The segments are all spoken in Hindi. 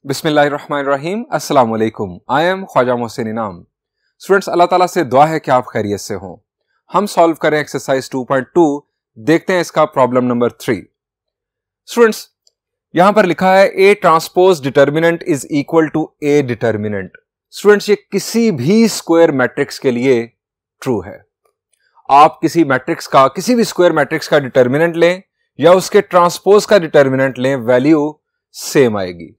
बिस्मिल्लाहिर्रहमानिर्रहीम। अस्सलाम वालेकुम। आई एम ख्वाजा मोहसिन इनाम। स्टूडेंट्स, अल्लाह ताला से दुआ है कि आप खैरियत से हों। हम सॉल्व करें एक्सरसाइज 2.2। देखते हैं इसका प्रॉब्लम नंबर 3। स्टूडेंट्स, यहां पर लिखा है A transpose determinant is equal to A determinant. Students, ये किसी भी स्क्वायर मैट्रिक्स के लिए ट्रू है। आप किसी भी स्क्वायर मैट्रिक्स का डिटर्मिनेंट लें या उसके ट्रांसपोज का डिटर्मिनेंट लें, वैल्यू सेम आएगी।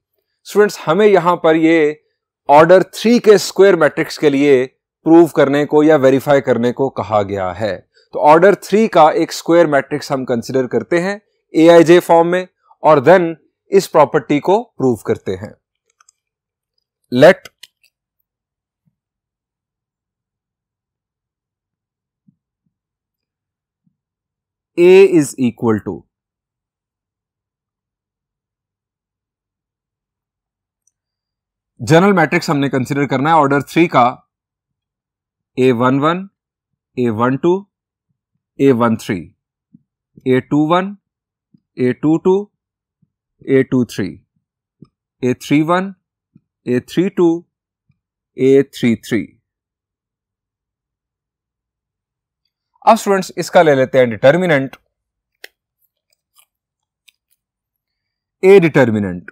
स्टूडेंट्स, हमें यहां पर ये ऑर्डर 3 के स्क्वायर मैट्रिक्स के लिए प्रूव करने को या वेरीफाई करने को कहा गया है। तो ऑर्डर 3 का एक स्क्वायर मैट्रिक्स हम कंसीडर करते हैं एआईजे फॉर्म में और देन इस प्रॉपर्टी को प्रूव करते हैं। Let A is equal to, general matrix हमने कंसीडर करना है ऑर्डर 3 का A11, A12, A13, A21, A22, A23, A31, A32, A33। अब स्टूडेंट्स, इसका ले लेते हैं determinant. A determinant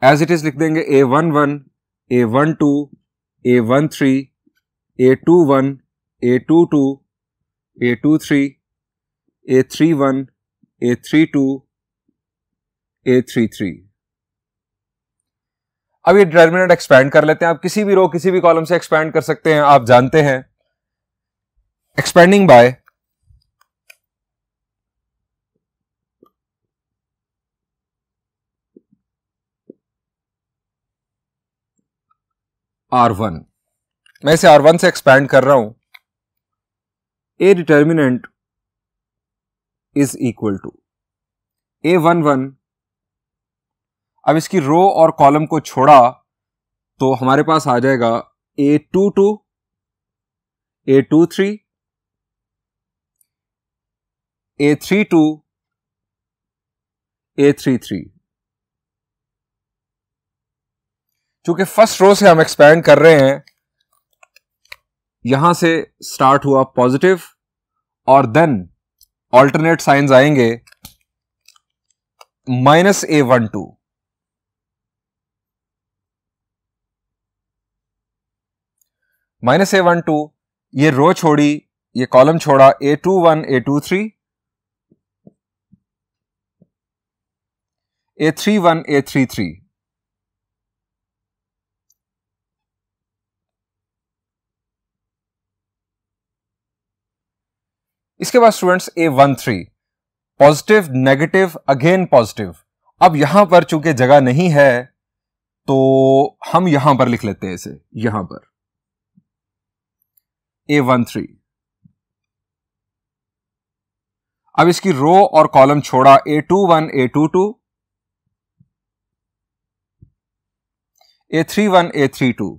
as it is लिख देंगे A11, A12, A13, A21, A22, A23, A31, A32, A33। अब ये डिटर्मिनेंट एक्सपैंड कर लेते हैं। आप किसी भी रो किसी भी कॉलम से एक्सपैंड कर सकते हैं, आप जानते हैं। एक्सपेंडिंग बाय R1, मैं इसे R1 से एक्सपैंड कर रहा हूं। A determinant is equal to A11। अब इसकी रो और कॉलम को छोड़ा तो हमारे पास आ जाएगा A22, A23, A32, A33। चूंकि फर्स्ट रो से हम एक्सपैंड कर रहे हैं, यहां से स्टार्ट हुआ पॉजिटिव और देन ऑल्टरनेट साइंस आएंगे -A12, -A12, ये रो छोड़ी, ये कॉलम छोड़ा, A21, A23, A31, A33। इसके बाद students A13, positive, negative, again positive. अब यहां पर चूंकि जगह नहीं है तो हम यहां पर लिख लेते हैं इसे, यहां पर A13। अब इसकी रो और कॉलम छोड़ा, A21, A22, A31, A32।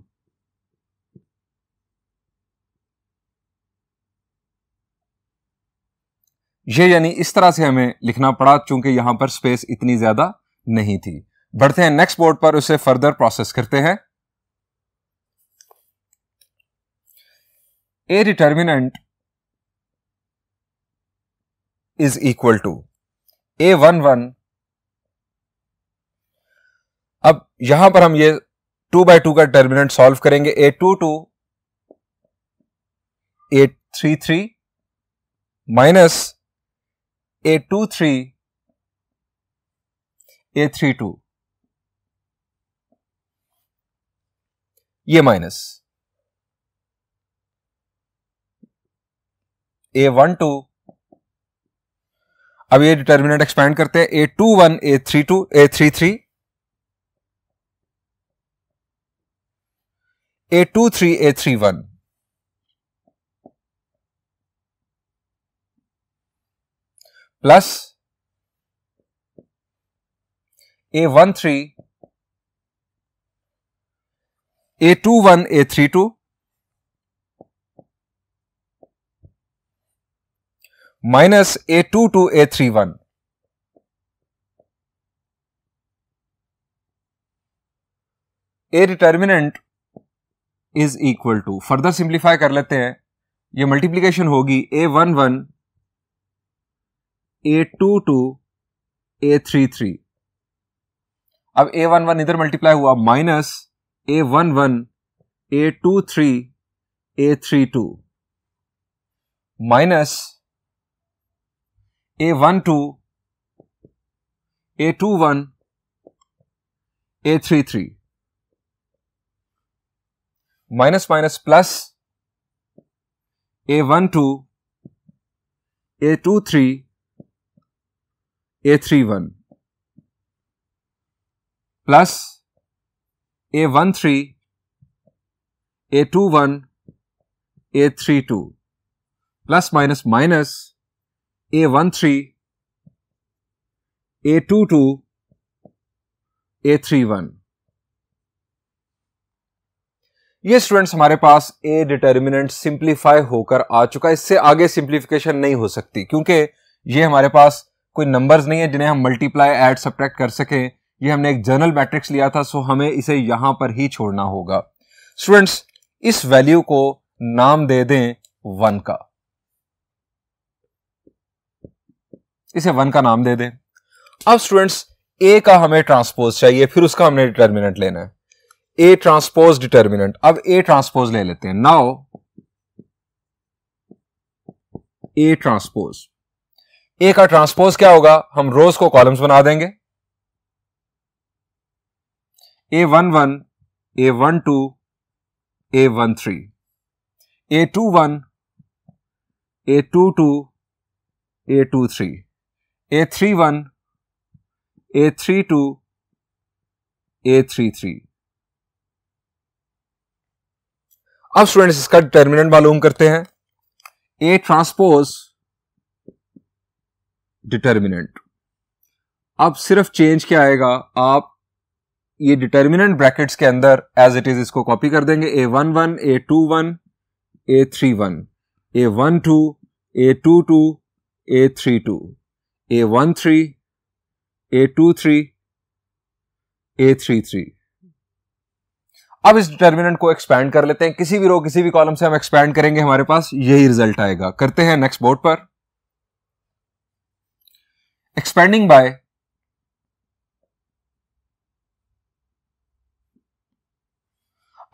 ये यानी इस तरह से हमें लिखना पड़ा चूंकि यहां पर स्पेस इतनी ज्यादा नहीं थी। बढ़ते हैं नेक्स्ट बोर्ड पर, उसे फर्दर प्रोसेस करते हैं। A determinant is equal to A11। अब यहां पर हम ये 2/2 का डिटर्मिनेंट सॉल्व करेंगे। A22, A33 minus A23, A32, ये माइनस A12। अब ये डिटर्मिनेंट एक्सपैंड करते हैं। A21, A32, A33, A23, A31 plus A13, A21, A32 minus A22, A31। A determinant is equal to, further simplify कर लेते हैं, ये मल्टीप्लीकेशन होगी A11 A22 A33, अब A11 इधर मल्टीप्लाई हुआ minus A11 A23 A32 minus A12 A21 A33 minus minus plus A12 A23 A31 plus A13 A21 A32 plus minus minus A13 A22 A31। ये स्टूडेंट्स हमारे पास ए डिटर्मिनेंट सिंप्लीफाई होकर आ चुका है। इससे आगे सिंप्लीफिकेशन नहीं हो सकती क्योंकि ये हमारे पास कोई नंबर्स नहीं है जिन्हें हम मल्टीप्लाई, ऐड, सब्ट्रैक्ट कर सकें। ये हमने एक जनरल मैट्रिक्स लिया था, सो हमें इसे यहां पर ही छोड़ना होगा। स्टूडेंट्स इस वैल्यू को नाम दे दें 1 का, इसे 1 का नाम दे दें। अब स्टूडेंट्स ए का हमें ट्रांसपोज चाहिए, फिर उसका हमने डिटर्मिनेंट लेना है। ए ट्रांसपोज डिटर्मिनेंट, अब ए ट्रांसपोज ले लेते हैं। नाउ ए ट्रांसपोज, ए का ट्रांसपोज क्या होगा, हम रोज को कॉलम्स बना देंगे। A11 A12 A13 A21 A22 A23 A31 A32 A33। अब स्टूडेंट्स इसका डिटर्मिनेंट मालूम करते हैं। ए ट्रांसपोज डिटर्मिनेंट, अब सिर्फ चेंज क्या आएगा, आप ये डिटर्मिनेंट ब्रैकेट्स के अंदर एज इट इज इसको कॉपी कर देंगे। A11 A21 A31 A12 A22 A32 A13 A23 A33। अब इस डिटर्मिनेंट को एक्सपैंड कर लेते हैं, किसी भी रो किसी भी कॉलम से हम एक्सपैंड करेंगे, हमारे पास यही रिजल्ट आएगा। करते हैं नेक्स्ट बोर्ड पर। एक्सपेंडिंग बाय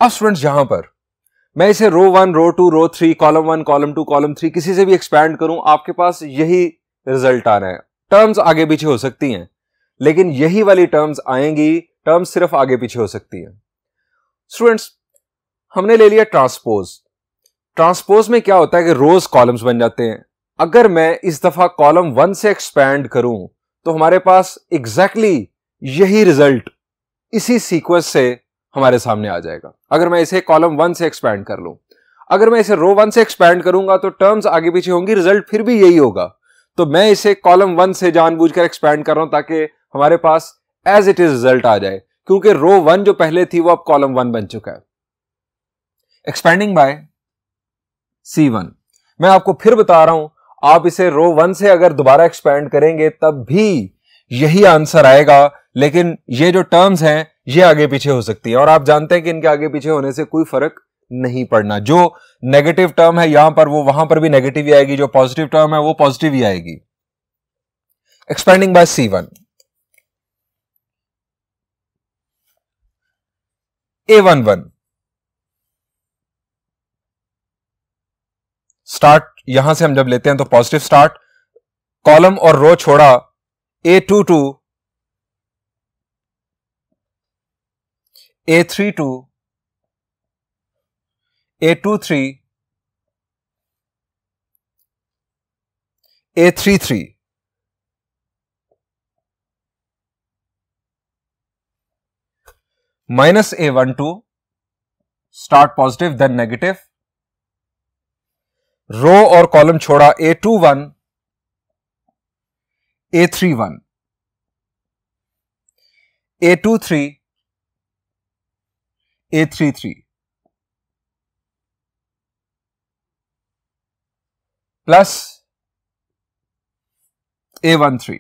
अब स्टूडेंट्स यहां पर मैं इसे रो 1 रो 2 रो 3 कॉलम 1 कॉलम 2 कॉलम 3 किसी से भी एक्सपैंड करूं, आपके पास यही रिजल्ट आ रहा है। टर्म्स आगे पीछे हो सकती हैं लेकिन यही वाली टर्म्स आएंगी, टर्म्स सिर्फ आगे पीछे हो सकती हैं। स्टूडेंट्स हमने ले लिया ट्रांसपोज। ट्रांसपोज में क्या होता है कि रोज कॉलम्स बन जाते हैं। अगर मैं इस दफा कॉलम 1 से एक्सपैंड करूं तो हमारे पास एग्जैक्टली यही रिजल्ट इसी सीक्वेंस से हमारे सामने आ जाएगा। अगर मैं इसे कॉलम 1 से एक्सपैंड कर लूं, अगर मैं इसे रो 1 से एक्सपैंड करूंगा तो टर्म्स आगे पीछे होंगी, रिजल्ट फिर भी यही होगा। तो मैं इसे कॉलम 1 से जानबूझकर एक्सपैंड कर रहा हूं ताकि हमारे पास एज इट इज रिजल्ट आ जाए, क्योंकि रो 1 जो पहले थी वो अब कॉलम 1 बन चुका है। एक्सपेंडिंग बाय C1, मैं आपको फिर बता रहा हूं, आप इसे रो 1 से अगर दोबारा एक्सपैंड करेंगे तब भी यही आंसर आएगा, लेकिन ये जो टर्म्स हैं ये आगे पीछे हो सकती है और आप जानते हैं कि इनके आगे पीछे होने से कोई फर्क नहीं पड़ना। जो नेगेटिव टर्म है यहां पर वो वहां पर भी नेगेटिव ही आएगी, जो पॉजिटिव टर्म है वो पॉजिटिव ही आएगी। Expanding bye C1, A11 start, यहां से हम जब लेते हैं तो पॉजिटिव स्टार्ट, कॉलम और रो छोड़ा, A22 A32 A23 A33 minus A12 start positive then negative, row और कॉलम छोड़ा, A21 A31 A23 A33 plus A13,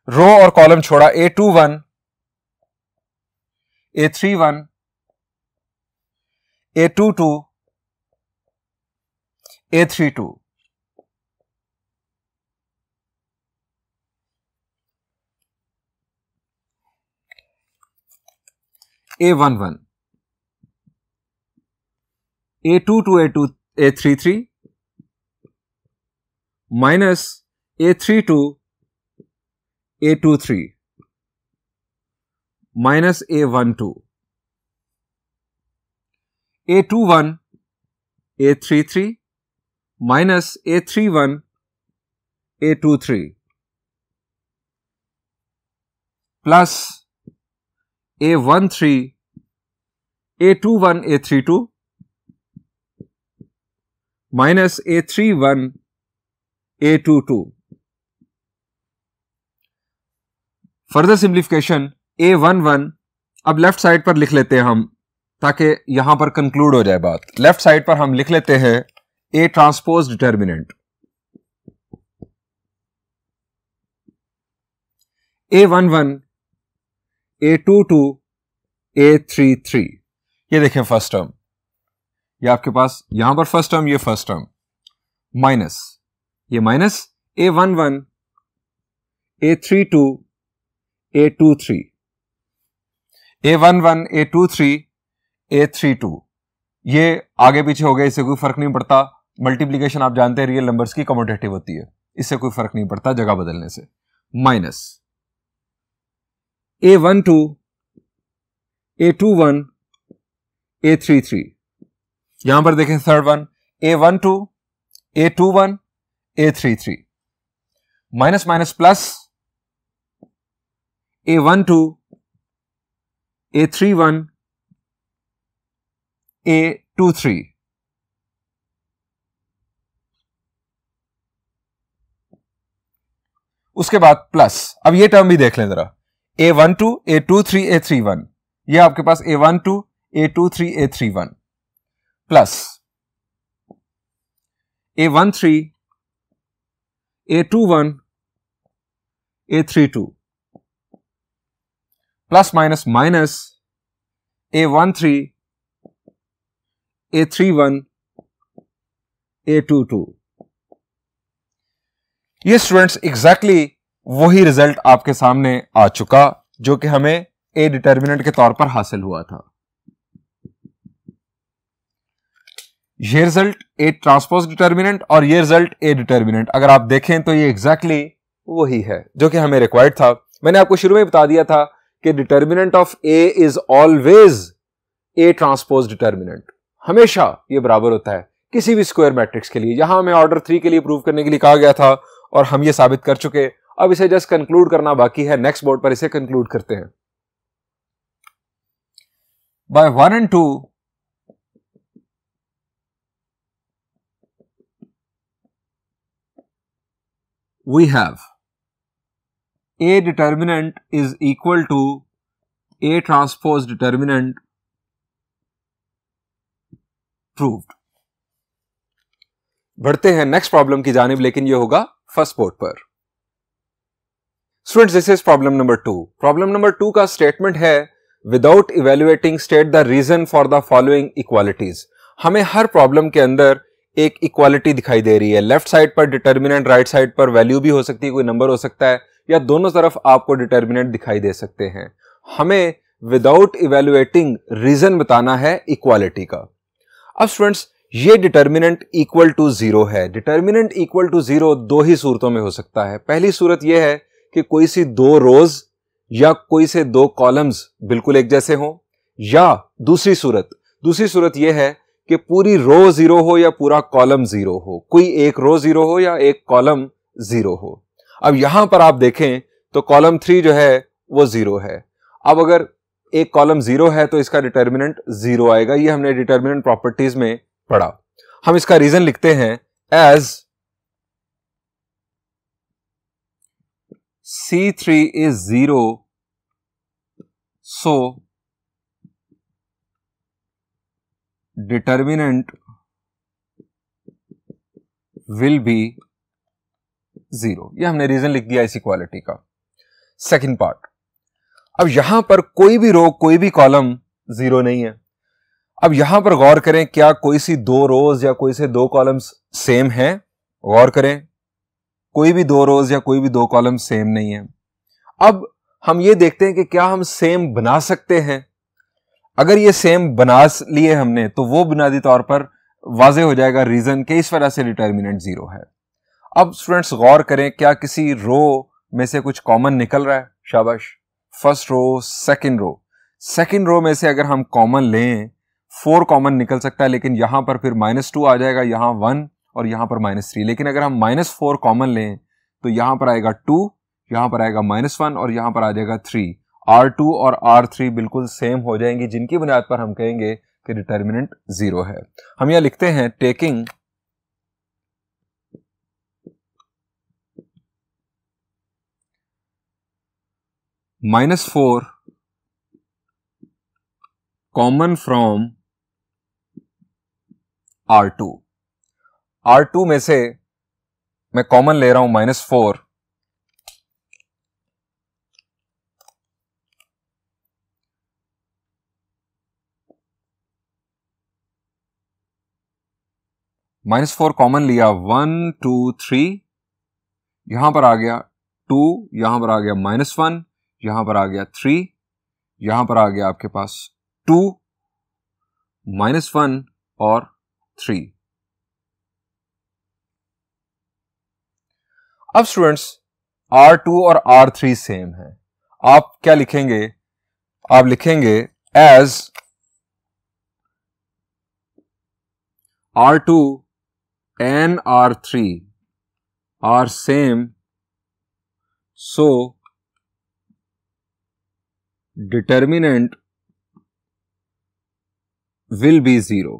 रो और कॉलम छोड़ा, A21 A31, A22, A32. A11, A22, A33 minus A32, A23 minus A12, A21, A33 minus A31, A23 plus A13, A21, A32 minus A31, A22. Further simplification A11 अब लेफ्ट साइड पर लिख लेते हैं हम, ताकि यहां पर कंक्लूड हो जाए बात। लेफ्ट साइड पर हम लिख लेते हैं A transpose determinant. A11, A22, A33, ये देखें फर्स्ट टर्म, ये आपके पास यहां पर फर्स्ट टर्म, ये फर्स्ट टर्म माइनस, ये minus A11, A32, A23, A11, A23, A32, ये आगे पीछे हो गए, इससे कोई फर्क नहीं पड़ता। मल्टीप्लीकेशन आप जानते हैं रियल नंबर्स की कम्यूटेटिव होती है, इससे कोई फर्क नहीं पड़ता जगह बदलने से। माइनस A12, A21, A33, यहां पर देखें third one, A12, A21, A33 minus minus plus A12, A31, A23, उसके बाद प्लस, अब ये टर्म भी देख लें जरा, A12, A23, A31, ये आपके पास A12, A23, A31 plus A13, A21, A32 plus minus minus A13, A31, A22। ये स्टूडेंट्स एग्जैक्टली वही रिजल्ट आपके सामने आ चुका जो कि हमें ए डिटर्मिनेंट के तौर पर हासिल हुआ था। ये रिजल्ट ए ट्रांसपोज डिटर्मिनेंट और ये रिजल्ट ए डिटर्मिनेंट, अगर आप देखें तो ये एग्जैक्टली वही है जो कि हमें रिक्वायर्ड था। मैंने आपको शुरू में बता दिया था कि determinant of A is always a transpose determinant, हमेशा ये बराबर होता है किसी भी स्क्वायर मैट्रिक्स के लिए। यहां हमें ऑर्डर 3 के लिए प्रूव करने के लिए कहा गया था और हम ये साबित कर चुके। अब इसे जस्ट कंक्लूड करना बाकी है, नेक्स्ट बोर्ड पर इसे कंक्लूड करते हैं। By 1 and 2 we have A determinant is equal to A transpose determinant proved। बढ़ते हैं नेक्स्ट प्रॉब्लम की जानिब, लेकिन ये होगा फर्स्ट बोर्ड पर। Students, this is problem number 2। Problem number 2 का स्टेटमेंट है without evaluating state the reason for the following equalities. हमें हर प्रॉब्लम के अंदर एक इक्वालिटी दिखाई दे रही है। लेफ्ट साइड पर डिटर्मिनेंट, राइट साइड पर वैल्यू भी हो सकती है, कोई नंबर हो सकता है, या दोनों तरफ आपको डिटर्मिनेंट दिखाई दे सकते हैं। हमें विदाउट इवेल्युएटिंग रीजन बताना है इक्वालिटी का। अब स्टूडेंट्स, ये डिटर्मिनेंट इक्वल टू 0 है। डिटर्मिनेंट इक्वल टू 0 दो ही सूरतों में हो सकता है। पहली सूरत यह है कि कोई सी दो रोज या कोई से दो कॉलम्स बिल्कुल एक जैसे हों, या दूसरी सूरत यह है कि पूरी रो 0 हो या पूरा कॉलम 0 हो, कोई एक रो 0 हो या एक कॉलम 0 हो। अब यहां पर आप देखें तो कॉलम 3 जो है वो 0 है। अब अगर एक कॉलम 0 है तो इसका डिटर्मिनेंट 0 आएगा। ये हमने डिटर्मिनेंट प्रॉपर्टीज में पढ़ा। हम इसका रीजन लिखते हैं as C3 is 0, so determinant will be 0। ये हमने रीजन लिख दिया इस इक्वालिटी का। सेकंड पार्ट, अब यहां पर कोई भी रो कोई भी कॉलम 0 नहीं है। अब यहां पर गौर करें, क्या कोई सी दो रोज या कोई से दो कॉलम्स सेम है? गौर करें, कोई भी दो रोज या कोई भी दो कॉलम सेम नहीं है। अब हम ये देखते हैं कि क्या हम सेम बना सकते हैं। अगर ये सेम बना लिए हमने तो वो बुनियादी तौर पर वाज़ेह हो जाएगा रीजन कि इस वजह से डिटर्मिनेंट 0 है। अब स्टूडेंट्स गौर करें, क्या किसी रो में से कुछ कॉमन निकल रहा है? शाबाश, फर्स्ट रो, सेकंड रो में से अगर हम कॉमन लें 4 कॉमन निकल सकता है, लेकिन यहां पर फिर -2 आ जाएगा, यहां 1 और यहां पर -3। लेकिन अगर हम -4 कॉमन लें तो यहां पर आएगा 2, यहां पर आएगा -1 और यहां पर आ जाएगा 3। R2 और R3 बिल्कुल सेम हो जाएंगी, जिनकी बुनियाद पर हम कहेंगे कि डिटर्मिनेंट 0 है। हम यहां लिखते हैं टेकिंग -4 कॉमन फ्रॉम R2 में से मैं कॉमन ले रहा हूं -4, -4 कॉमन लिया, 1 2 3, यहां पर आ गया 2, यहां पर आ गया -1, यहां पर आ गया 3, यहां पर आ गया आपके पास 2, -1 और 3। अब स्टूडेंट्स R2 और R3 सेम है। आप क्या लिखेंगे? आप लिखेंगे as R2 and R3 are same, so determinant will be 0।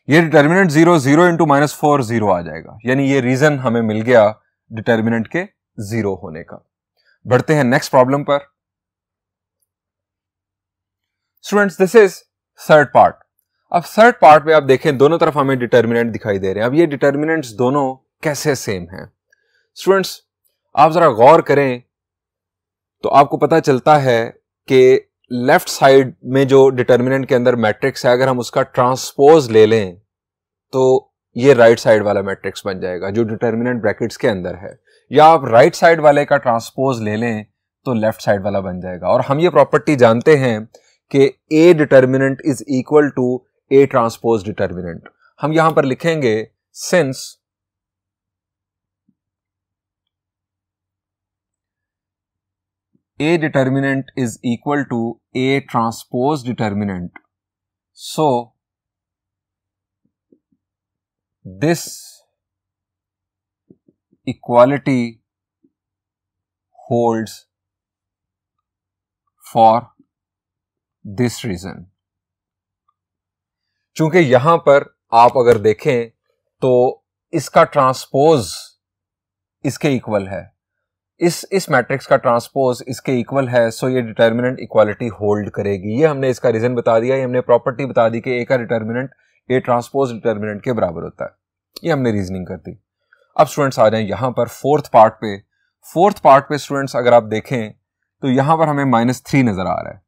ये डिटर्मिनेंट 0 इंटू -4 0 आ जाएगा, यानी ये रीजन हमें मिल गया डिटर्मिनेंट के 0 होने का। बढ़ते हैं नेक्स्ट प्रॉब्लम पर। Students this is third part. अब थर्ड पार्ट में आप देखें दोनों तरफ हमें डिटर्मिनेंट दिखाई दे रहे हैं। अब ये डिटर्मिनेंट्स दोनों कैसे सेम हैं? स्टूडेंट्स आप जरा गौर करें तो आपको पता चलता है कि लेफ्ट साइड में जो डिटर्मिनेंट के अंदर मैट्रिक्स है, अगर हम उसका ट्रांसपोज ले लें तो ये राइट साइड वाला मैट्रिक्स बन जाएगा जो डिटर्मिनेंट ब्रैकेट्स के अंदर है, या आप राइट साइड वाले का ट्रांसपोज ले लें तो लेफ्ट साइड वाला बन जाएगा। और हम ये प्रॉपर्टी जानते हैं कि A determinant is equal to A transpose determinant. हम यहां पर लिखेंगे since A determinant is equal to A transpose determinant, so this equality holds for this reason। चूंकि यहां पर आप अगर देखें तो इसका ट्रांसपोज इसके इक्वल है, इस मैट्रिक्स का ट्रांसपोज इसके इक्वल है, सो ये डिटर्मिनेंट इक्वालिटी होल्ड करेगी। ये हमने इसका रीजन बता दिया, ये हमने प्रॉपर्टी बता दी कि ए का डिटर्मिनेंट ए ट्रांसपोज डिटर्मिनेंट के बराबर होता है। ये हमने रीजनिंग कर दी। अब स्टूडेंट्स आ जाएं यहां पर फोर्थ पार्ट पे। फोर्थ पार्ट पे स्टूडेंट्स अगर आप देखें तो यहां पर हमें -3 नजर आ रहा है।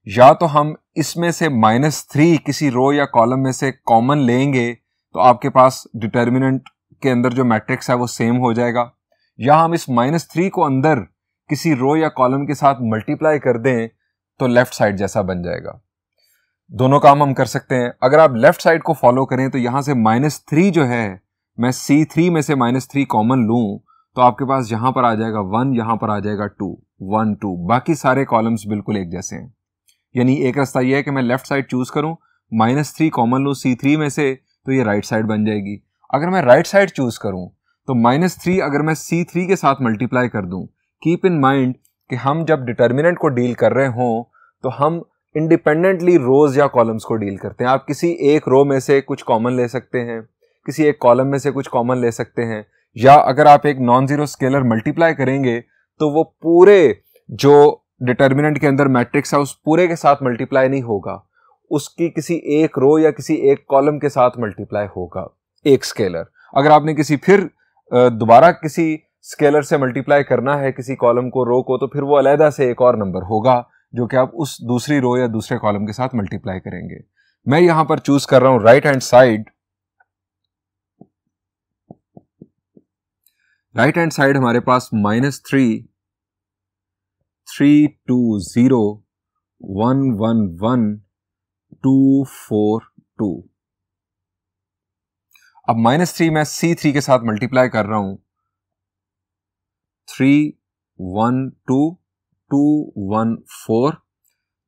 या तो हम इसमें से -3 किसी रो या कॉलम में से कॉमन लेंगे तो आपके पास डिटर्मिनेंट के अंदर जो मैट्रिक्स है वो सेम हो जाएगा, या हम इस -3 को अंदर किसी रो या कॉलम के साथ मल्टीप्लाई कर दें तो लेफ्ट साइड जैसा बन जाएगा। दोनों काम हम कर सकते हैं। अगर आप लेफ्ट साइड को फॉलो करें तो यहां से -3 जो है, मैं C3 में से -3 कॉमन लूं तो आपके पास यहां पर आ जाएगा 1, यहां पर आ जाएगा 2, 1 2, बाकी सारे कॉलम्स बिल्कुल एक जैसे हैं। यानी एक रास्ता यह है कि मैं लेफ्ट साइड चूज करूं, -3 कॉमन लूं C3 में से तो ये राइट साइड बन जाएगी। अगर मैं राइट साइड चूज करूं तो -3 अगर मैं C3 के साथ मल्टीप्लाई कर दूं, कीप इन माइंड कि हम जब डिटर्मिनेंट को डील कर रहे हों तो हम इंडिपेंडेंटली रोज या कॉलम्स को डील करते हैं। आप किसी एक रो में से कुछ कॉमन ले सकते हैं, किसी एक कॉलम में से कुछ कॉमन ले सकते हैं, या अगर आप एक नॉन जीरो स्केलर मल्टीप्लाई करेंगे तो वो पूरे जो डिटर्मिनेंट के अंदर मैट्रिक्स है उस पूरे के साथ मल्टीप्लाई नहीं होगा, उसकी किसी एक रो या किसी एक कॉलम के साथ मल्टीप्लाई होगा एक स्केलर। अगर आपने किसी फिर दोबारा किसी स्केलर से मल्टीप्लाई करना है किसी कॉलम को, रो को, तो फिर वो अलहदा से एक और नंबर होगा जो कि आप उस दूसरी रो या दूसरे कॉलम के साथ मल्टीप्लाई करेंगे। मैं यहां पर चूज कर रहा हूं right hand side. Right hand side हमारे पास -3 3 2 0 1 1 1 2 4 2। अब -3 मैं C3 के साथ मल्टीप्लाई कर रहा हूं, 3 1 2 2 1 4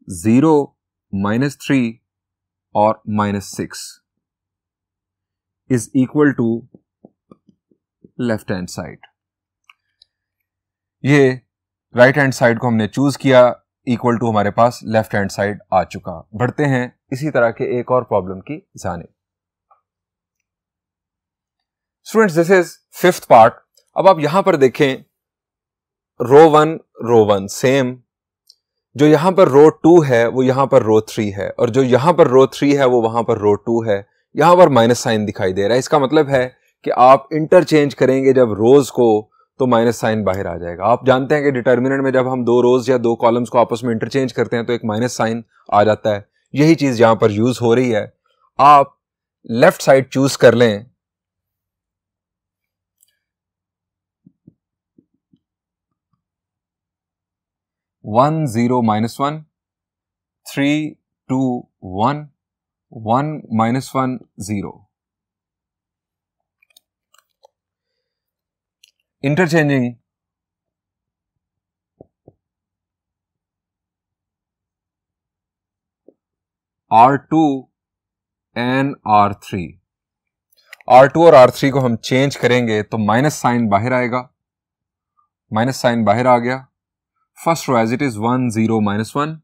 0 -3 और -6 is equal to left hand side. ये राइट हैंड साइड को हमने चूज किया, इक्वल टू हमारे पास लेफ्ट हैंड साइड आ चुका। बढ़ते हैं इसी तरह के एक और प्रॉब्लम की जानिब। Students, this is 5th part. अब आप यहां पर देखें, रो 1 सेम, जो यहां पर रो 2 है वो यहां पर रो 3 है, और जो यहां पर रो 3 है वो वहां पर रो 2 है। यहां पर माइनस साइन दिखाई दे रहा है। इसका मतलब है कि आप इंटरचेंज करेंगे जब रोज को तो माइनस साइन बाहर आ जाएगा। आप जानते हैं कि डिटर्मिनेंट में जब हम दो रोज या दो कॉलम्स को आपस में इंटरचेंज करते हैं तो एक माइनस साइन आ जाता है। यही चीज यहां पर यूज हो रही है। आप लेफ्ट साइड चूज कर लें, one 0 -1 3 2 1 1 -1 0। interchanging R2 and R3। R2 और R3 को हम चेंज करेंगे तो माइनस साइन बाहर आएगा, माइनस साइन बाहर आ गया। First row as it is 1 0 -1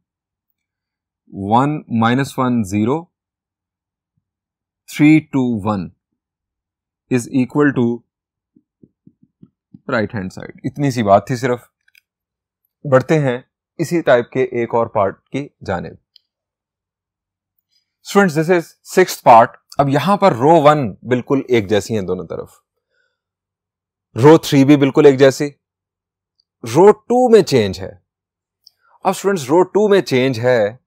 1 -1 0 3 2 1 is equal to right hand side. इतनी सी बात थी सिर्फ। बढ़ते हैं इसी टाइप के एक और पार्ट की जानिब। Students, this is 6th part. अब यहां पर रो 1 बिल्कुल एक जैसी है दोनों तरफ, रो 3 भी बिल्कुल एक जैसी, रो 2 में चेंज है। अब स्टूडेंट्स, रो 2 में चेंज है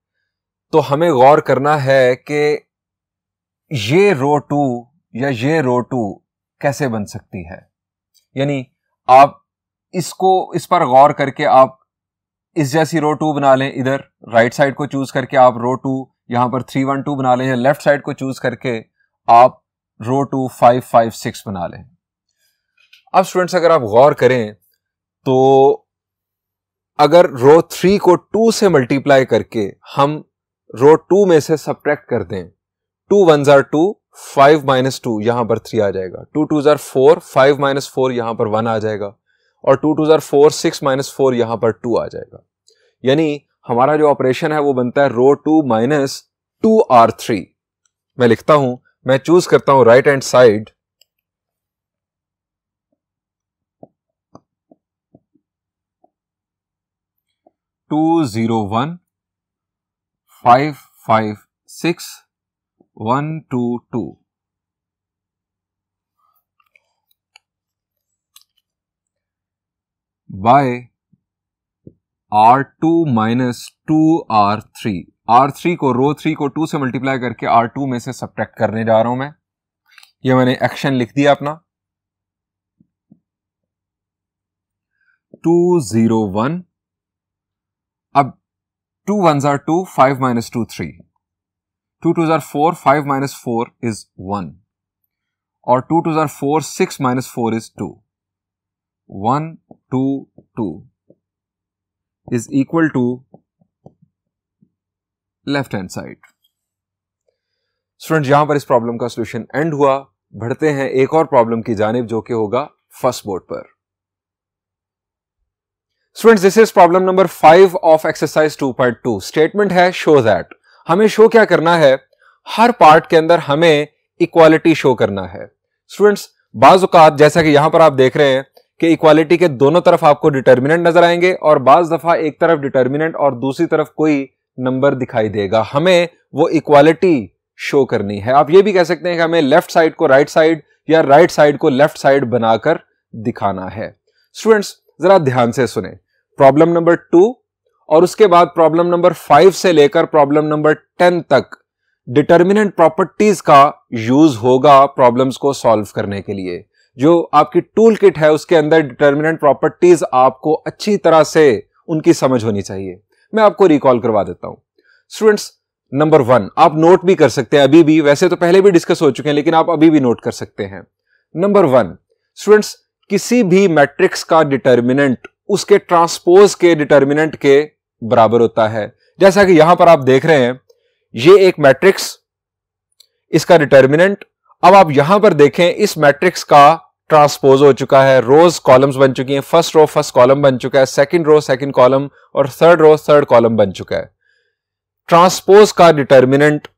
तो हमें गौर करना है कि ये रो 2 या ये रो 2 कैसे बन सकती है। यानी आप इस पर गौर करके आप इस जैसी रो 2 बना लें, इधर राइट साइड को चूज करके आप रो 2 यहां पर 3 1 2 बना लें, या लेफ्ट साइड को चूज करके आप रो 2 5 5 6 बना लें। अब स्टूडेंट्स, अगर आप गौर करें तो अगर रो 3 को 2 से मल्टीप्लाई करके हम रो 2 में से सब्ट्रैक्ट कर दें, 2 1s are 2 5 - 2 यहां पर 3 आ जाएगा, 2 2s are 4 5 - 4 यहां पर 1 आ जाएगा, और 2 2s are 4 6 - 4 यहां पर 2 आ जाएगा। यानी हमारा जो ऑपरेशन है वो बनता है रो 2 - 2R3। मैं लिखता हूं, मैं चूज करता हूं right hand side, two 0 1 5 5 6 1 2 2। By R2 - 2R3। R3 को, रो 3 को 2 से मल्टीप्लाई करके R2 में से सब्ट्रैक्ट करने जा रहा हूं मैं। ये मैंने एक्शन लिख दिया अपना। 2 0 1। अब 2 1s are 2 5 - 2 3, 2 2s are 4 5 - 4 is 1, और 2 2s are 4 6 - 4 is 2, 1 2 2 is equal to left hand side. Student, यहां पर इस प्रॉब्लम का सॉल्यूशन एंड हुआ। बढ़ते हैं एक और प्रॉब्लम की जानिब जो कि होगा फर्स्ट बोर्ड पर। Students, this is problem number 5 of exercise 2.2। Statement है शो दैट। हमें शो क्या करना है, हर पार्ट के अंदर हमें इक्वालिटी शो करना है। स्टूडेंट्स, बाज औकात जैसा कि यहां पर आप देख रहे हैं कि इक्वालिटी के दोनों तरफ आपको डिटर्मिनेंट नजर आएंगे, और बाज दफा एक तरफ डिटर्मिनेंट और दूसरी तरफ कोई नंबर दिखाई देगा। हमें वो इक्वालिटी शो करनी है। आप ये भी कह सकते हैं कि हमें लेफ्ट साइड को राइट साइड या राइट साइड को लेफ्ट साइड बनाकर दिखाना है। स्टूडेंट्स जरा ध्यान से सुने, प्रॉब्लम नंबर 2 और उसके बाद प्रॉब्लम नंबर 5 से लेकर प्रॉब्लम नंबर 10 तक डिटर्मिनेंट प्रॉपर्टीज का यूज होगा प्रॉब्लम्स को सॉल्व करने के लिए। जो आपकी टूल किट है उसके अंदर डिटर्मिनेंट प्रॉपर्टीज आपको अच्छी तरह से उनकी समझ होनी चाहिए। मैं आपको रिकॉल करवा देता हूं। स्टूडेंट्स नंबर 1 आप नोट भी कर सकते हैं अभी भी, वैसे तो पहले भी डिस्कस हो चुके हैं लेकिन आप अभी भी नोट कर सकते हैं। नंबर 1 स्टूडेंट्स, किसी भी मैट्रिक्स का डिटर्मिनेंट उसके ट्रांसपोज के डिटर्मिनेंट के बराबर होता है। जैसा कि यहां पर आप देख रहे हैं, ये एक मैट्रिक्स, इसका डिटर्मिनेंट, अब आप यहां पर देखें इस मैट्रिक्स का ट्रांसपोज हो चुका है, रोज कॉलम्स बन चुकी हैं, फर्स्ट रो फर्स्ट कॉलम बन चुका है, सेकंड रो सेकंड कॉलम और थर्ड रो थर्ड कॉलम बन चुका है। ट्रांसपोज का डिटर्मिनेंट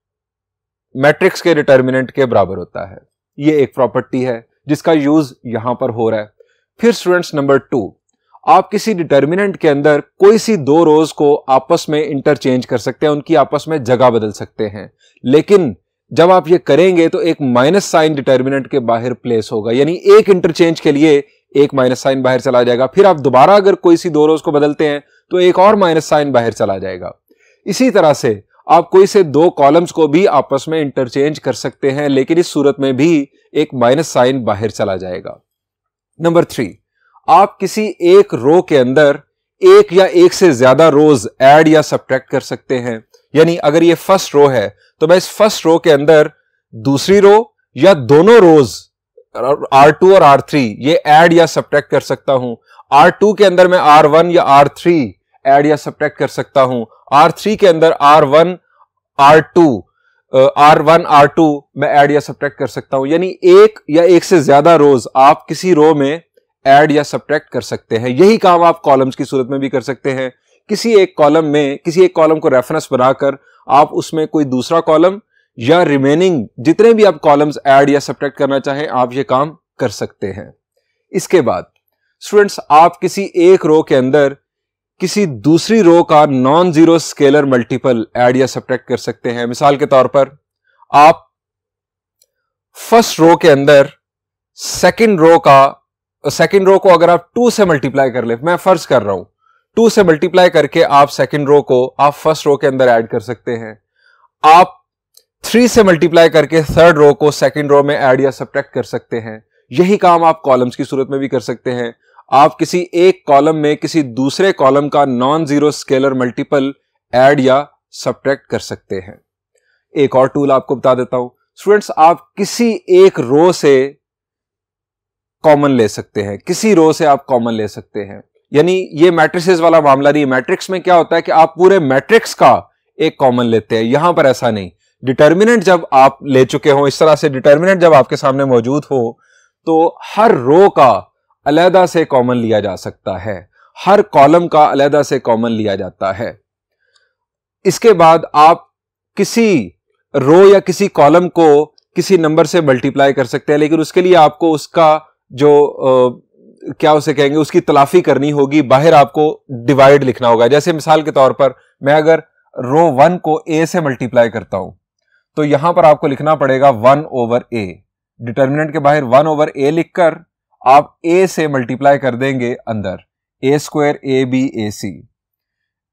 मैट्रिक्स के डिटर्मिनेंट के बराबर होता है। यह एक प्रॉपर्टी है जिसका यूज यहां पर हो रहा है। फिर स्टूडेंट्स नंबर 2, आप किसी डिटर्मिनेंट के अंदर कोई सी दो रोज को आपस में इंटरचेंज कर सकते हैं, उनकी आपस में जगह बदल सकते हैं, लेकिन जब आप ये करेंगे तो एक माइनस साइन डिटर्मिनेंट के बाहर प्लेस होगा, यानी एक इंटरचेंज के लिए एक माइनस साइन बाहर चला जाएगा। फिर आप दोबारा अगर कोई सी दो रोज को बदलते हैं तो एक और माइनस साइन बाहर चला जाएगा। इसी तरह से आप कोई से दो कॉलम्स को भी आपस में इंटरचेंज कर सकते हैं, लेकिन इस सूरत में भी एक माइनस साइन बाहर चला जाएगा। नंबर 3, आप किसी एक रो के अंदर एक या एक से ज्यादा रोज ऐड या सब्ट्रैक्ट कर सकते हैं, यानी अगर ये फर्स्ट रो है तो मैं इस फर्स्ट रो के अंदर दूसरी रो या दोनों रोज R2 और R3 ये ऐड या सब्ट्रैक्ट कर सकता हूं। R2 के अंदर मैं R1 या R3 ऐड या सब्ट्रैक्ट कर सकता हूं। R3 के अंदर R1 R2 मैं ऐड या सब्ट्रैक्ट कर सकता हूं, यानी एक या एक से ज्यादा रोज आप किसी रो में ऐड या सब्ट्रैक्ट कर सकते हैं। यही काम आप कॉलम्स की सूरत में भी कर सकते हैं। किसी एक कॉलम को रेफरेंस बनाकर आप उसमें कोई दूसरा कॉलम या रिमेनिंग जितने भी आप कॉलम्स ऐड या सब्ट्रैक्ट करना चाहें आप ये काम कर सकते हैं। इसके बाद स्टूडेंट्स, आप किसी एक रो के अंदर किसी दूसरी रो का non zero scalar multiple add या सब्ट्रैक्ट कर सकते हैं। मिसाल के तौर पर आप फर्स्ट रो के अंदर सेकंड रो को अगर आप 2 से मल्टीप्लाई कर ले, मैं फर्ज कर रहा हूं 2 से मल्टीप्लाई करके आप सेकंड रो को आप फर्स्ट रो के अंदर ऐड कर सकते हैं। आप 3 से मल्टीप्लाई करके थर्ड रो को सेकंड रो में ऐड या सब्ट्रैक्ट कर सकते हैं। यही काम आप कॉलम्स की सूरत में भी कर सकते हैं। आप किसी एक कॉलम में किसी दूसरे कॉलम का non zero scalar multiple add या सब्ट्रैक्ट कर सकते हैं। एक और टूल आपको बता देता हूं स्टूडेंट्स, आप किसी एक रो से कॉमन ले सकते हैं, किसी रो से आप कॉमन ले सकते हैं। यानी ये मैट्रिसेस वाला मामला नहीं। मैट्रिक्स में क्या होता है कि आप पूरे मैट्रिक्स का एक कॉमन लेते हैं, यहां पर ऐसा नहीं। डिटर्मिनेंट जब आप ले चुके हो, इस तरह से डिटर्मिनेंट जब आपके सामने मौजूद हो तो हर रो का अलहदा से कॉमन लिया जा सकता है, हर कॉलम का अलहदा से कॉमन लिया जाता है। इसके बाद आप किसी रो या किसी कॉलम को किसी नंबर से मल्टीप्लाई कर सकते हैं, लेकिन उसके लिए आपको उसका जो क्या उसे कहेंगे उसकी तलाफी करनी होगी, बाहर आपको डिवाइड लिखना होगा। जैसे मिसाल के तौर पर मैं अगर रो 1 को a से मल्टीप्लाई करता हूं तो यहां पर आपको लिखना पड़ेगा 1/a। डिटर्मिनेंट के बाहर 1/a लिखकर आप a से मल्टीप्लाई कर देंगे अंदर a² ab/ac,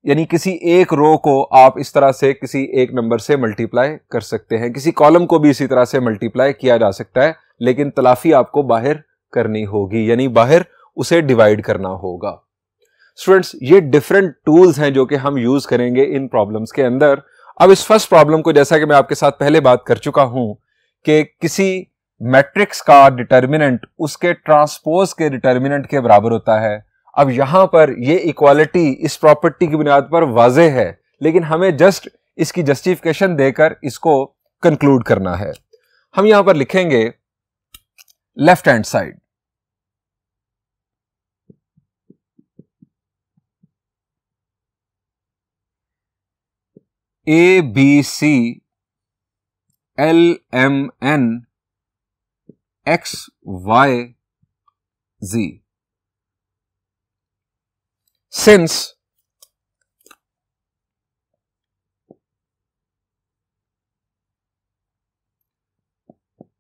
यानी किसी एक रो को आप इस तरह से किसी एक नंबर से मल्टीप्लाई कर सकते हैं। किसी कॉलम को भी इसी तरह से मल्टीप्लाई किया जा सकता है, लेकिन तलाफी आपको बाहर करनी होगी, यानी बाहर उसे डिवाइड करना होगा। स्टूडेंट्स, ये डिफरेंट टूल्स हैं जो कि हम यूज करेंगे इन प्रॉब्लम्स के अंदर। अब इस फर्स्ट प्रॉब्लम को, जैसा कि मैं आपके साथ पहले बात कर चुका हूं कि किसी मैट्रिक्स का डिटर्मिनेंट उसके ट्रांसपोज के डिटर्मिनेंट के बराबर होता है। अब यहां पर ये इक्वालिटी इस प्रॉपर्टी की बुनियाद पर वाज़ेह है, लेकिन हमें जस्ट इसकी जस्टिफिकेशन देकर इसको कंक्लूड करना है। हम यहां पर लिखेंगे left hand side ABC LMN XYZ, since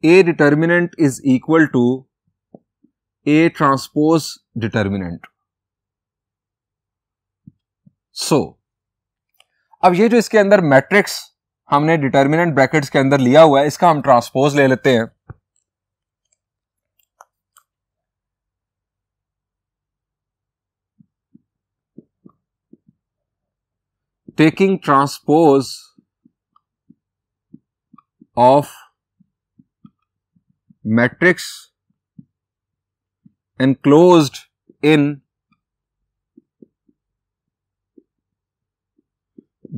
A determinant is equal to A transpose determinant. So अब ये जो इसके अंदर मैट्रिक्स हमने डिटर्मिनेंट ब्रैकेट्स के अंदर लिया हुआ है, इसका हम ट्रांसपोज ले लेते हैं। Taking transpose of matrix enclosed in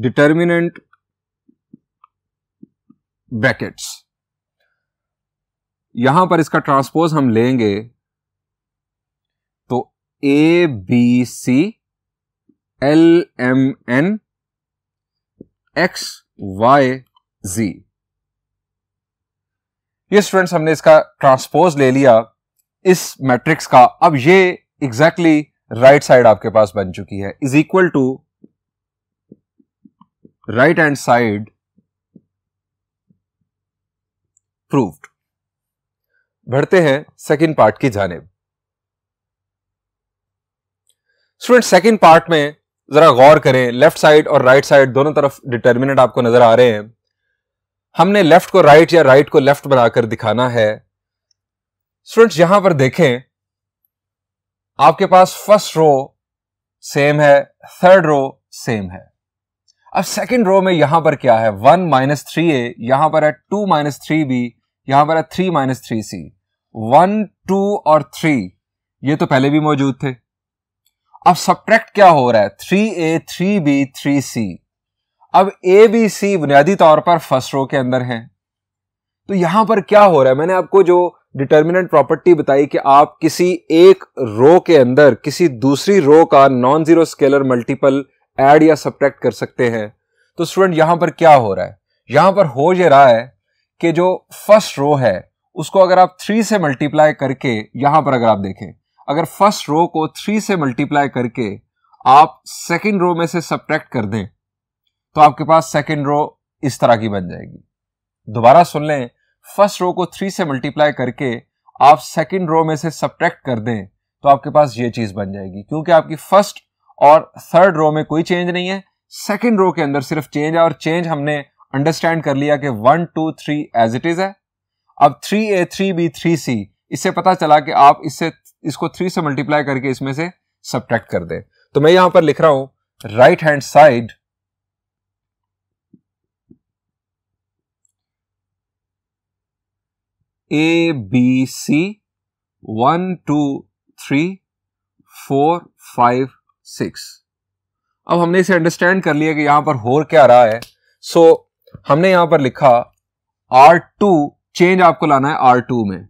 determinant brackets। यहां पर इसका ट्रांसपोज हम लेंगे तो A B C L M N X Y Z. ये स्टूडेंट्स हमने इसका ट्रांसपोज ले लिया इस मैट्रिक्स का। अब ये एग्जैक्टली राइट साइड आपके पास बन चुकी है, is equal to right hand side proved. बढ़ते हैं सेकंड पार्ट की जानिब। स्टूडेंट सेकंड पार्ट में जरा गौर करें, लेफ्ट साइड और राइट साइड दोनों तरफ डिटर्मिनेंट आपको नजर आ रहे हैं। हमने लेफ्ट को राइट या राइट को लेफ्ट बनाकर दिखाना है। स्टूडेंट्स यहां पर देखें, आपके पास फर्स्ट रो सेम है, थर्ड रो सेम है। अब सेकंड रो में यहां पर क्या है, 1 माइनस 3a, यहां पर है 2 माइनस 3b, यहां पर है 3 माइनस 3c। 1, 2 और 3 ये तो पहले भी मौजूद थे। अब सब्ट्रैक्ट क्या हो रहा है, 3a, 3b, 3c। अब a, b, c बुनियादी तौर पर फर्स्ट रो के अंदर हैं। तो यहां पर क्या हो रहा है, मैंने आपको जो डिटर्मिनेंट प्रॉपर्टी बताई कि आप किसी एक रो के अंदर किसी दूसरी रो का non zero scalar multiple add या सब्ट्रैक्ट कर सकते हैं। तो स्टूडेंट यहां पर क्या हो रहा है, यहां पर हो ये रहा है कि जो फर्स्ट रो है उसको अगर आप 3 से मल्टीप्लाई करके, यहां पर अगर आप देखें, अगर फर्स्ट रो को 3 से मल्टीप्लाई करके आप सेकेंड रो में से सब्ट्रैक्ट कर दें तो आपके पास सेकेंड रो इस तरह की बन जाएगी। दोबारा सुन लें, फर्स्ट रो को 3 से मल्टीप्लाई करके आप सेकंड रो में से सब्ट्रैक्ट कर दें तो आपके पास ये चीज बन जाएगी। क्योंकि आपकी फर्स्ट और थर्ड रो में कोई चेंज नहीं है, सेकंड रो के अंदर सिर्फ चेंज है, और चेंज हमने अंडरस्टैंड कर लिया कि 1, 2, 3 एज इट इज है। अब 3a, 3b, 3c, इससे पता चला कि आप इसको 3 से मल्टीप्लाई करके इसमें से सब्ट्रैक्ट कर दें। तो मैं यहां पर लिख रहा हूं right hand side A, B, C 1, 2, 3, 4, 5, 6। अब हमने इसे अंडरस्टैंड कर लिया कि यहां पर हो क्या रहा है। सो हमने यहां पर लिखा R2, चेंज आपको लाना है R2 में,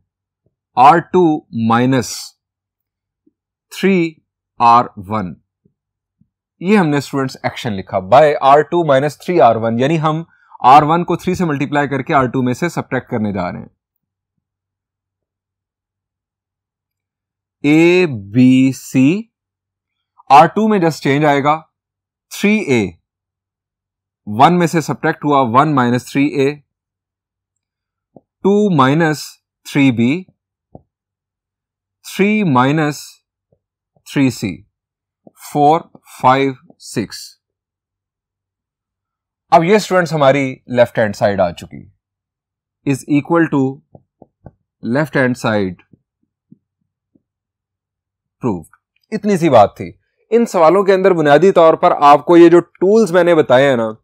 R2 माइनस 3R1। ये हमने स्टूडेंट्स एक्शन लिखा बाय R2 माइनस 3R1, यानी हम R1 को 3 से मल्टीप्लाई करके R2 में से सब्ट्रैक्ट करने जा रहे हैं। A, B, C, R2 में जस्ट चेंज आएगा, 3A 1 में से सब्ट्रैक्ट हुआ 1 minus 3A, 2 minus 3B, 3 minus 3C, 4, 5, 6। अब ये स्टूडेंट्स हमारी लेफ्ट हैंड साइड आ चुकी, is equal to left hand side proved. इतनी सी बात थी। इन सवालों के अंदर बुनियादी तौर पर आपको ये जो टूल्स मैंने बताए हैं ना,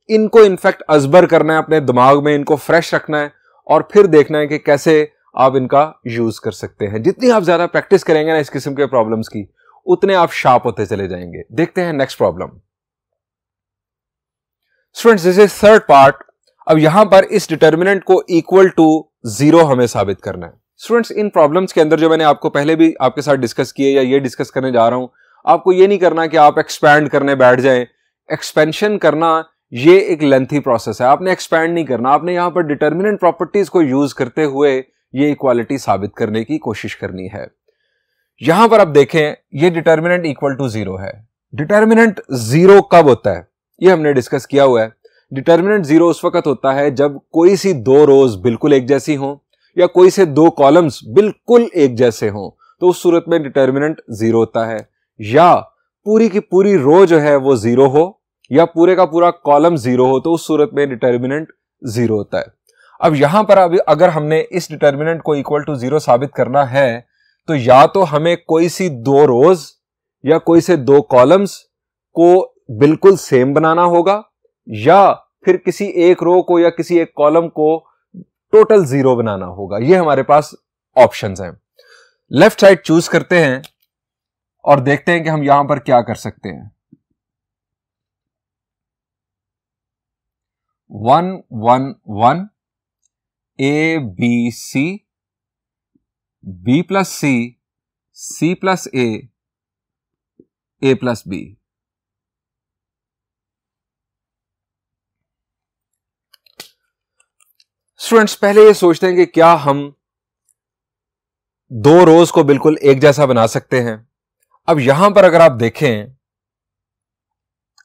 इनको इनफैक्ट अजबर करना है अपने दिमाग में, इनको फ्रेश रखना है और फिर देखना है कि कैसे आप इनका यूज कर सकते हैं। जितनी आप ज्यादा प्रैक्टिस करेंगे ना इस किस्म के प्रॉब्लम्स की, उतने आप शार्प होते चले जाएंगे। देखते हैं next problem. Students this is third part. अब यहां पर इस डिटर्मिनेंट को इक्वल टू 0 हमें साबित करना है। स्टूडेंट्स इन प्रॉब्लम्स के अंदर जो मैंने आपको पहले भी आपके साथ डिस्कस किए या ये डिस्कस करने जा रहा हूं, आपको ये नहीं करना कि आप एक्सपैंड करने बैठ जाएं। एक्सपेंशन करना ये एक लेंथी प्रोसेस है, आपने एक्सपैंड नहीं करना, आपने यहां पर डिटर्मिनेंट प्रॉपर्टीज को यूज करते हुए ये इक्वालिटी साबित करने की कोशिश करनी है। यहां पर आप देखें ये डिटर्मिनेंट इक्वल टू 0 है। डिटर्मिनेंट 0 कब होता है ये हमने डिस्कस किया हुआ है। डिटर्मिनेंट 0 उस वक्त होता है जब कोई सी 2 रोज बिल्कुल एक जैसी हो या कोई से 2 कॉलम्स बिल्कुल एक जैसे हों। तो उस सूरत में डिटर्मिनेंट 0 होता है, या पूरी की पूरी रो जो है वो 0 हो, या पूरे का पूरा कॉलम 0 हो, तो उस सूरत में डिटर्मिनेंट 0 होता है। अब यहां पर अभी अगर हमने इस डिटर्मिनेंट को इक्वल टू 0 साबित करना है, तो या तो हमें कोई सी दो रोज या कोई से दो कॉलम्स को बिल्कुल सेम बनाना होगा, या फिर किसी एक रो को या किसी एक कॉलम को टोटल 0 बनाना होगा। ये हमारे पास ऑप्शंस हैं। लेफ्ट साइड चूज करते हैं और देखते हैं कि हम यहां पर क्या कर सकते हैं। 1 1 1 A B C, B plus C, C plus A plus B. Students, पहले ये सोचते हैं कि क्या हम दो रोज को बिल्कुल एक जैसा बना सकते हैं। अब यहां पर अगर आप देखें,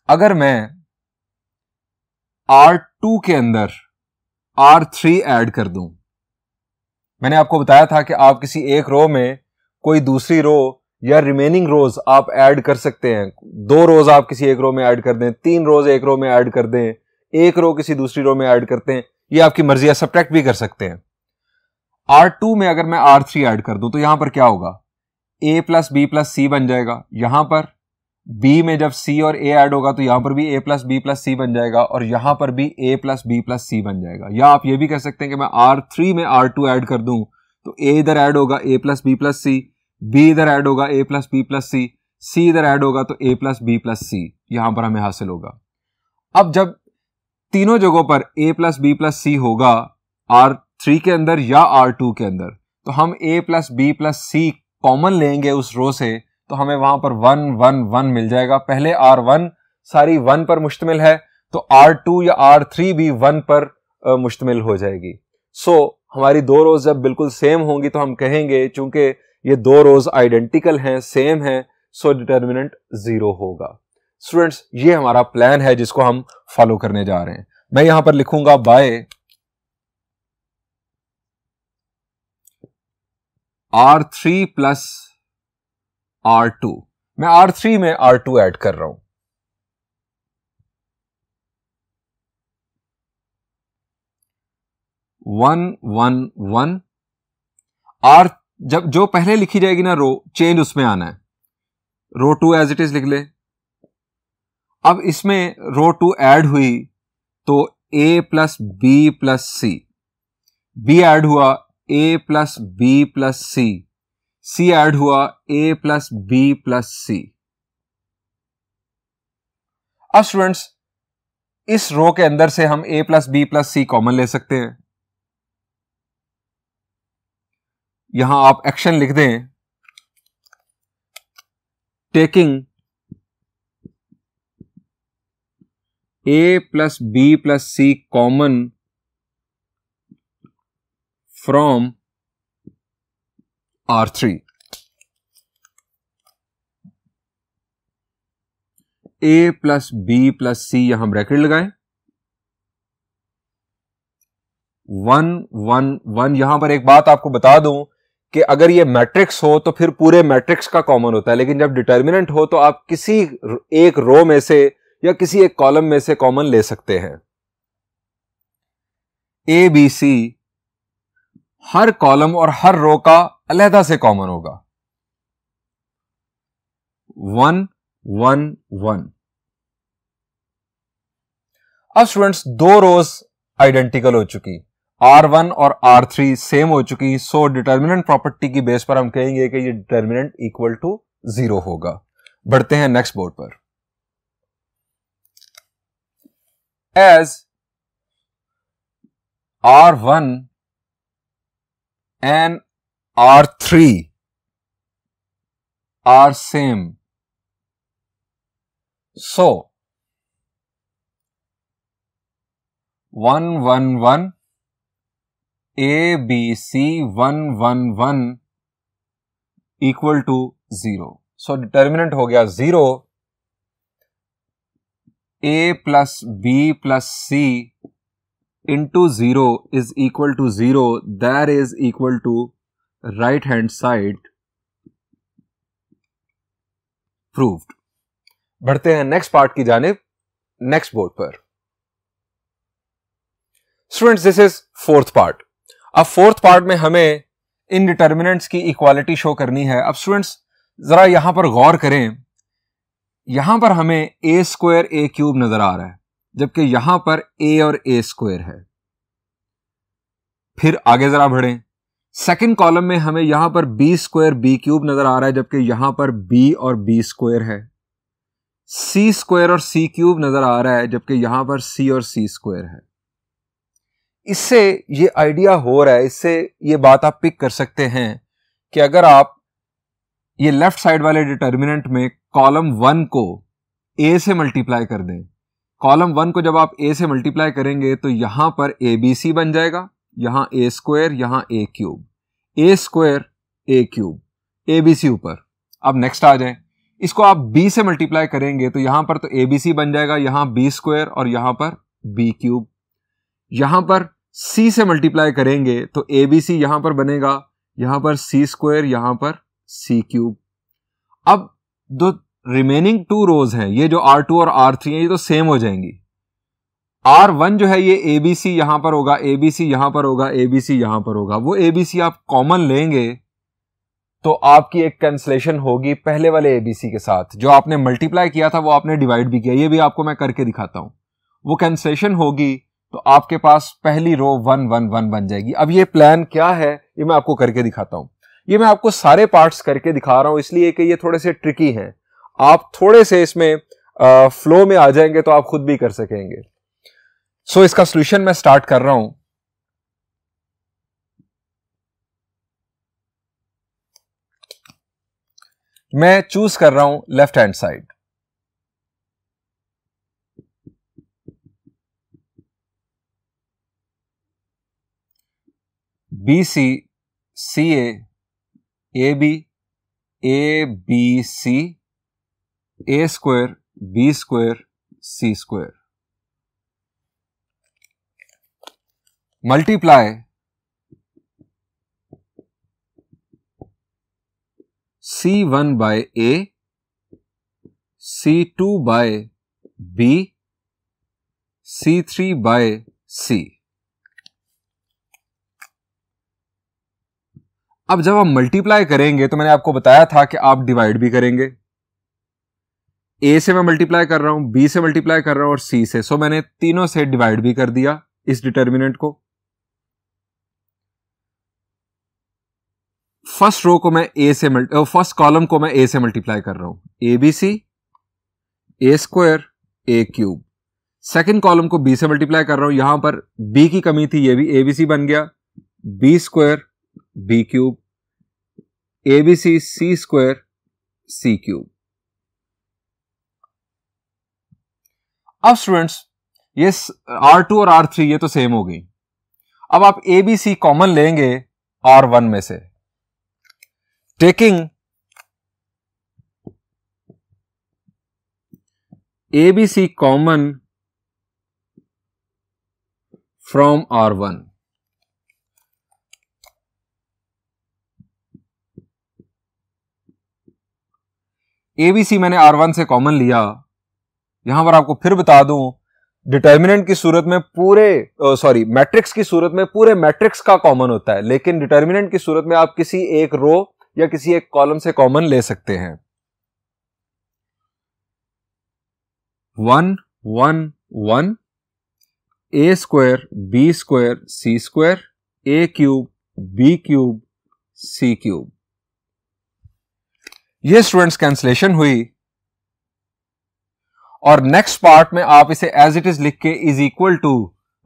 अगर मैं R2 के अंदर R3 ऐड कर दूं, मैंने आपको बताया था कि आप किसी एक रो में कोई दूसरी रो या रिमेनिंग रोज आप ऐड कर सकते हैं। दो रोज आप किसी एक रो में ऐड कर दें, 3 रोज एक रो में ऐड कर दें, एक रो किसी दूसरी रो में ऐड करते हैं, ये आपकी मर्जी है। सब्ट्रैक्ट भी कर सकते हैं। R2 में अगर मैं R3 ऐड कर दूं तो यहां पर क्या होगा, A प्लस बी प्लस सी बन जाएगा। यहां पर B में जब C और A ऐड होगा तो यहां पर भी A प्लस बी प्लस सी बन जाएगा, और यहां पर भी A प्लस बी प्लस सी बन जाएगा। या आप ये भी कह सकते हैं कि मैं R3 में R2 ऐड कर दूं तो A इधर ऐड होगा A plus B plus C, B इधर ऐड होगा A plus B plus C, C इधर ऐड होगा तो A plus B plus C यहां पर हमें हासिल होगा। अब जब तीनों जगहों पर A प्लस बी प्लस सी होगा R3 के अंदर या R2 के अंदर, तो हम A plus B plus C common लेंगे उस रो से, तो हमें वहां पर 1 1 1 मिल जाएगा। पहले R1 सारी 1 पर मुश्तमिल है, तो R2 या R3 भी 1 पर मुश्तमिल हो जाएगी। सो हमारी दो रोज जब बिल्कुल सेम होंगी तो हम कहेंगे चूंकि ये दो रोज आइडेंटिकल हैं, सेम हैं, सो डिटर्मिनेंट 0 होगा। स्टूडेंट्स, ये हमारा प्लान है जिसको हम फॉलो करने जा रहे हैं। मैं यहां पर लिखूंगा बाय R3 प्लस R2। मैं R3 में R2 ऐड कर रहा हूं। वन वन वन R जब जो पहले लिखी जाएगी ना रो, चेंज उसमें आना है। रो 2 एज इट इज लिख ले। अब इसमें रो 2 ऐड हुई तो A plus B plus C, B add हुआ A plus B plus C, C add हुआ A plus B plus C. अब स्टूडेंट्स, इस रो के अंदर से हम A plus B plus C common ले सकते हैं। यहां आप एक्शन लिख दें, taking A plus B plus C common from R3। A plus B plus C यहां ब्रैकेट लगाएं। 1 1 1। यहां पर एक बात आपको बता दूं कि अगर ये मैट्रिक्स हो तो फिर पूरे मैट्रिक्स का कॉमन होता है, लेकिन जब डिटर्मिनेंट हो तो आप किसी एक रो में से या किसी एक कॉलम में से कॉमन ले सकते हैं। A B C her column और हर रो का अलहदा से कॉमन होगा। 1 1 1। अब स्टूडेंट्स, दो रोज आइडेंटिकल हो चुकी, R1 और R3 सेम हो चुकी, सो डिटर्मिनेंट प्रॉपर्टी की बेस पर हम कहेंगे कि ये डिटर्मिनेंट इक्वल टू 0 होगा। बढ़ते हैं नेक्स्ट बोर्ड पर। As R1 and R3 are same, so 1 1 1 A B C 1 1 1 equal to 0। So determinant हो गया 0। A plus B plus C into 0 is equal to 0, that is equal to right hand side proved. बढ़ते हैं नेक्स्ट पार्ट की जानिब, नेक्स्ट बोर्ड पर। Students, this is fourth part. अब फोर्थ पार्ट में हमें इनडिटर्मिनेंट्स की इक्वालिटी शो करनी है। अब स्टूडेंट्स जरा यहां पर गौर करें, यहां पर हमें ए स्क्वायर ए क्यूब नजर आ रहा है, जबकि यहां पर ए और ए स्क्वायर है। फिर आगे जरा बढ़ें, सेकंड कॉलम में हमें यहां पर बी स्क्वायर बी क्यूब नजर आ रहा है, जबकि यहां पर बी और बी स्क्वायर है। सी स्क्वायर और सी क्यूब नजर आ रहा है, जबकि यहां पर सी और सी स्क्वायर है। इससे ये आइडिया हो रहा है, इससे ये बात आप पिक कर सकते हैं कि अगर आप ये लेफ्ट साइड वाले डिटर्मिनेंट में कॉलम 1 को ए से मल्टीप्लाई कर दें, कॉलम 1 को जब आप ए से मल्टीप्लाई करेंगे तो यहां पर ए बी सी बन जाएगा, यहां ए स्क्वायर, यहां A cube, A square A cube, A B C ऊपर। अब नेक्स्ट आ जाए, इसको आप बी से मल्टीप्लाई करेंगे तो यहां पर तो ए बी सी बन जाएगा, यहां बी स्क्वायर और यहां पर बी क्यूब। यहां पर सी से मल्टीप्लाई करेंगे तो ए बी सी यहां पर बनेगा, यहां पर सी स्क्वायर, यहां पर सी क्यूब। अब दो रिमेनिंग 2 रोज हैं, ये जो R2 और R3 हैं, ये तो सेम हो जाएंगी। R1 जो है ये ABC यहां पर होगा, ABC यहां पर होगा, ABC यहां पर होगा। वो ABC आप कॉमन लेंगे तो आपकी एक कैंसलेशन होगी पहले वाले ABC के साथ। जो आपने मल्टीप्लाई किया था वो आपने डिवाइड भी किया, ये भी आपको मैं करके दिखाता हूं। वो कैंसलेशन होगी तो आपके पास पहली रो 1 1 1 बन जाएगी। अब ये प्लान क्या है ये मैं आपको करके दिखाता हूं। ये मैं आपको सारे पार्ट्स करके दिखा रहा हूं इसलिए कि ये थोड़े से ट्रिकी हैं। आप थोड़े से इसमें फ्लो में आ जाएंगे तो आप खुद भी कर सकेंगे। सो इसका सॉल्यूशन मैं स्टार्ट कर रहा हूं। मैं चूज कर रहा हूं left hand side. B C C A B A B C A square B square C square multiply C1 by A, C2 by B, C3 by C। अब जब हम मल्टीप्लाई करेंगे तो मैंने आपको बताया था कि आप डिवाइड भी करेंगे। A से मैं मल्टीप्लाई कर रहा हूं, B से मल्टीप्लाई कर रहा हूं और C से। सो मैंने तीनों से डिवाइड भी कर दिया इस डिटर्मिनेंट को। फर्स्ट रो को मैं फर्स्ट कॉलम को मैं A से मल्टीप्लाई कर रहा हूं, ABC A square A cube. Second column को B से मल्टीप्लाई कर रहा हूं, यहां पर B की कमी थी, ये भी ABC बन गया, B square B cube, ABC C square C cube. अब स्टूडेंट्स ये R2 और R3 ये तो सेम हो गई। अब आप ABC कॉमन लेंगे R1 में से। Taking ABC common from R1, ABC मैंने R1 से कॉमन लिया। यहां पर आपको फिर बता दूं, डिटर्मिनेंट की सूरत में मैट्रिक्स की सूरत में पूरे मैट्रिक्स का कॉमन होता है, लेकिन डिटर्मिनेंट की सूरत में आप किसी एक रो या किसी एक कॉलम से कॉमन ले सकते हैं। 1 1 1 A square B square C square A cube B cube C cube. ये स्टूडेंट्स कैंसलेशन हुई और नेक्स्ट पार्ट में आप इसे एज इट इज लिख के is equal to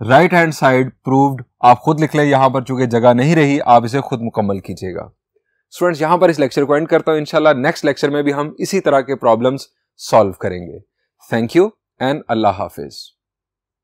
right hand side proved आप खुद लिख लें। यहां पर चूंकि जगह नहीं रही, आप इसे खुद मुकम्मल कीजिएगा। स्टूडेंट्स यहां पर इस लेक्चर को एंड करता हूं। इंशाल्लाह नेक्स्ट लेक्चर में भी हम इसी तरह के प्रॉब्लम्स सॉल्व करेंगे। Thank you and Allah Hafiz.